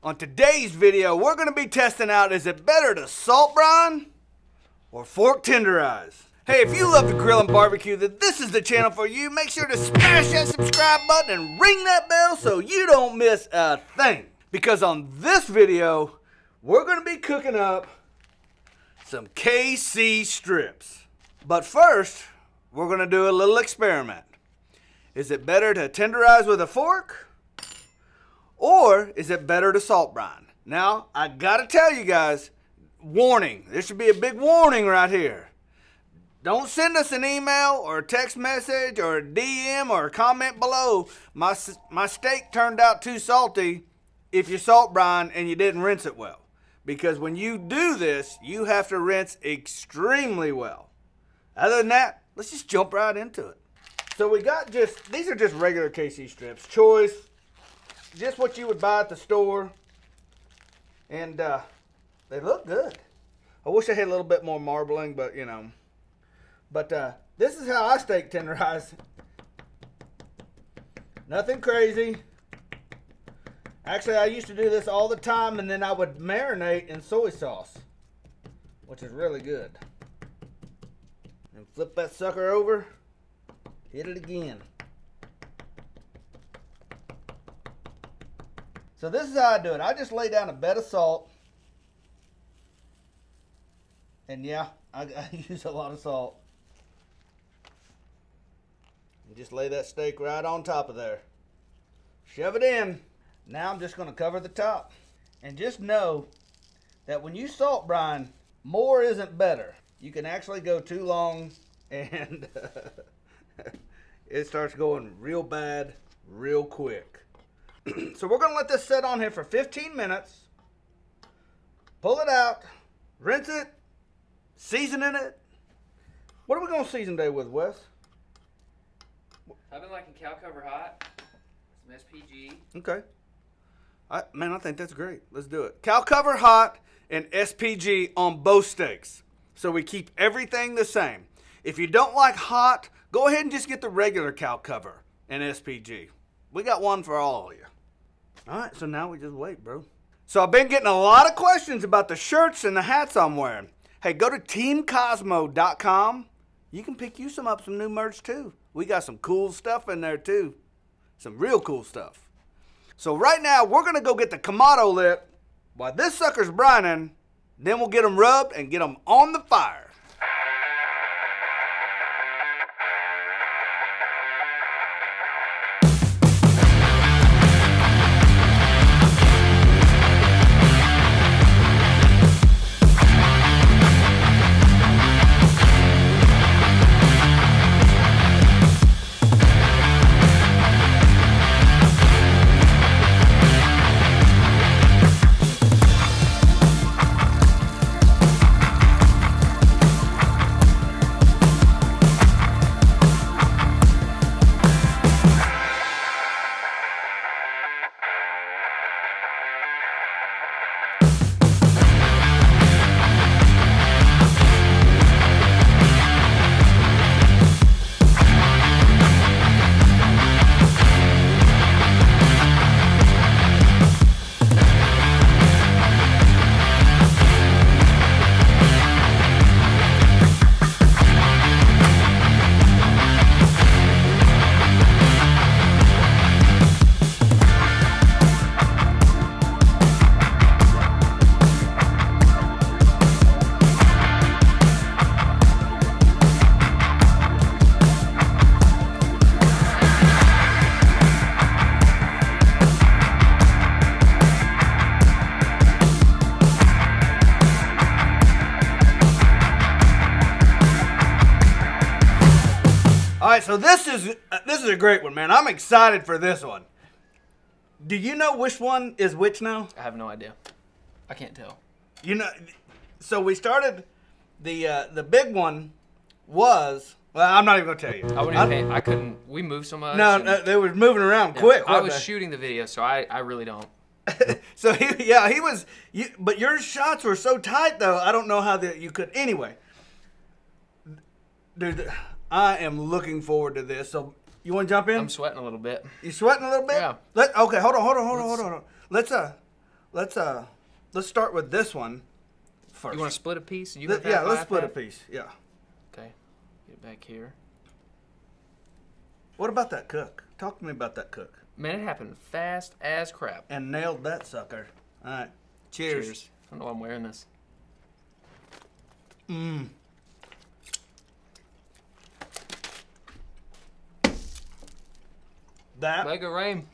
On today's video, we're going to be testing out, is it better to salt brine or fork tenderize? Hey, if you love to grill and barbecue, then this is the channel for you. Make sure to smash that subscribe button and ring that bell so you don't miss a thing. Because on this video, we're going to be cooking up some KC strips. But first, we're going to do a little experiment. Is it better to tenderize with a fork? Or is it better to salt brine? Now, I gotta tell you guys, warning. There should be a big warning right here. Don't send us an email or a text message or a DM or a comment below. My steak turned out too salty if you salt brine and you didn't rinse it well. Because when you do this, you have to rinse extremely well. Other than that, let's just jump right into it. So we got these are just regular KC strips. Choice. Just what you would buy at the store, and they look good. I wish I had a little bit more marbling, but you know. But this is how I steak tenderize. Nothing crazy. Actually, I used to do this all the time, and then I would marinate in soy sauce, which is really good. And flip that sucker over, hit it again. So this is how I do it. I just lay down a bed of salt. And yeah, I use a lot of salt. And just lay that steak right on top of there. Shove it in. Now I'm just going to cover the top. And just know that when you salt brine, more isn't better. You can actually go too long and it starts going real bad real quick. So we're going to let this sit on here for 15 minutes. Pull it out. Rinse it. Seasoning it. What are we going to season today with, Wes? I've been liking cow cover hot. Some SPG. Okay. Man, I think that's great. Let's do it. Cow cover hot and SPG on both steaks. So we keep everything the same. If you don't like hot, go ahead and just get the regular cow cover and SPG. We got one for all of you. All right, so now we just wait, bro. So I've been getting a lot of questions about the shirts and the hats I'm wearing. Hey, go to teamkosmo.com. You can pick you some new merch too. We got some cool stuff in there too. Some real cool stuff. So right now, we're going to go get the Kamado lit while this sucker's brining. Then we'll get them rubbed and get them on the fire. All right, so this is a great one, man. I'm excited for this one. Do you know which one is which now? I have no idea. I can't tell. You know, so we started the big one was, well, I'm not even gonna tell you. I couldn't. We moved so much. No, they were moving around quick. I was shooting the video, so I really don't. So he was. But your shots were so tight, though. I don't know how you could. Anyway, dude, I am looking forward to this. So you want to jump in? I'm sweating a little bit. You sweating a little bit? Yeah. Okay, hold on. Let's let's start with this one first. You want to split a piece? And you Yeah, let's split a piece. Yeah. Okay. Get it back here. What about that cook? Talk to me about that cook. Man, it happened fast as crap. And nailed that sucker. All right. Cheers. Cheers. I don't know why I'm wearing this. Mmm. That. Make it rain.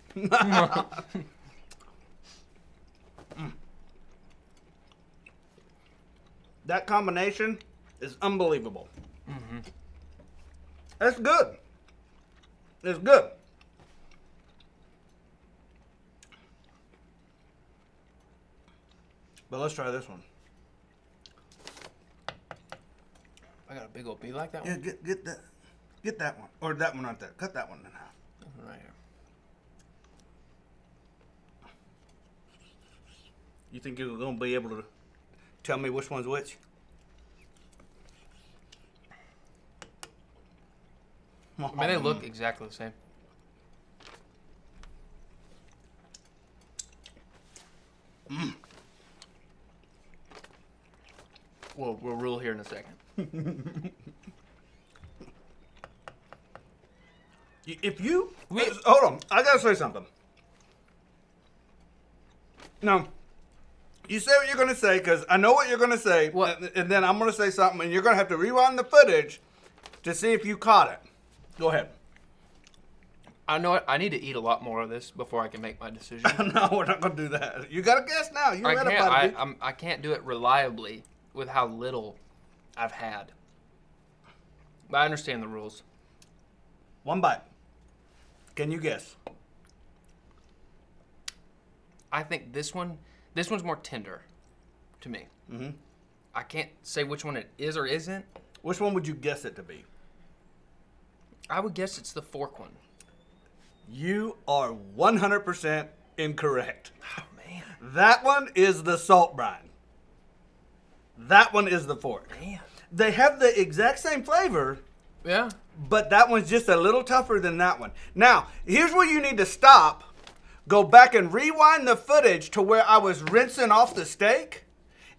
That combination is unbelievable. Mm-hmm. That's good. It's good. But let's try this one. I got a big old piece like that Yeah, one. get that one. Or that one right there. Cut that one in half. This one right here. You think you're gonna be able to tell me which one's which? I mean, they look exactly the same. Mm. We'll rule here in a second. Hold on, I gotta say something. No, you say what you're gonna say because I know what you're gonna say. What? And then I'm gonna say something, and you're gonna have to rewind the footage to see if you caught it. Go ahead. I know it. I need to eat a lot more of this before I can make my decision. No, we're not gonna do that. You gotta guess now. You read about it. I can't do it reliably with how little I've had. But I understand the rules. One bite. Can you guess? I think this one's more tender to me. Mm-hmm. I can't say which one it is or isn't. Which one would you guess it to be? I would guess it's the fork one. You are 100% incorrect. Oh, man. That one is the salt brine. That one is the fork. Man. They have the exact same flavor, Yeah. but that one's just a little tougher than that one. Now, here's where you need to stop. Go back and rewind the footage to where I was rinsing off the steak.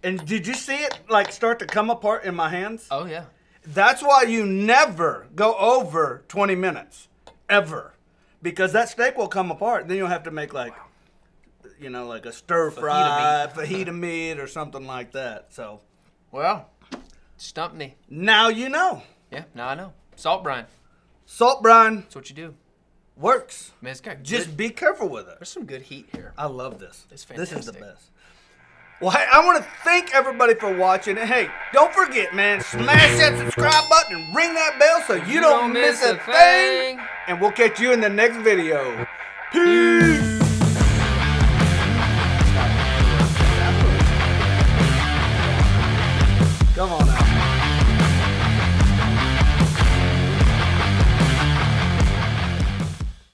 And did you see it like start to come apart in my hands? Oh, yeah. That's why you never go over 20 minutes. Ever. Because that steak will come apart. Then you'll have to make like, you know, like a stir fry, fajita meat or something like that. So, Well, stumped me. now you know. Yeah, now I know. Salt brine. Salt brine That's what you do. works. Man, it's got Just good, be careful with it. there's some good heat here. I love this. It's This is the fantastic. best. Well, hey, I want to thank everybody for watching. And hey, don't forget, man, smash that subscribe button and ring that bell so you don't miss a thing. And we'll catch you in the next video. Peace. Come on.